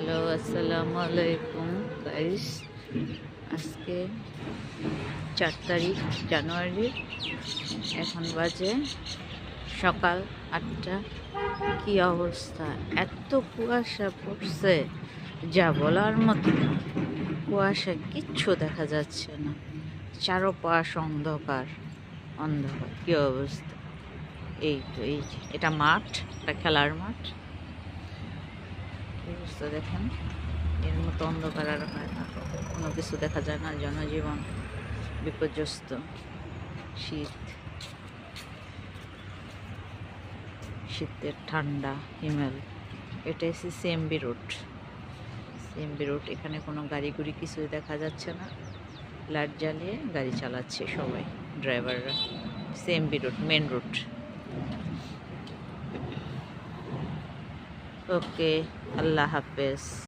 Hello, আসসালামু আলাইকুম guys. আজকে 4 তারিখ জানুয়ারি, এখন বাজে সকাল 8টা। কি অবস্থা! এত কুয়াশা পড়ছে যা বলার মতো না। কুয়াশা কিচ্ছু দেখা যাচ্ছে না, চারপাশ অন্ধকার অন্ধকার। কি অবস্থা! এই তো এই যে এটা মাঠ, এটা খেলার মাঠ। অবস্থা দেখেন, এর মতো অন্ধকার আর হয় না, কোনো কিছু দেখা যায় না, জনজীবন বিপর্যস্ত। শীতের ঠান্ডা হিমেল। এটা এসে সিএমবি রোড। সিএমবি রোড, এখানে কোনো গাড়ি গুড়ি কিছুই দেখা যাচ্ছে না। লাইট জ্বালিয়ে গাড়ি চালাচ্ছে সবাই, ড্রাইভাররা। CMB road, main road. Okay, আল্লাহ হাফেজ।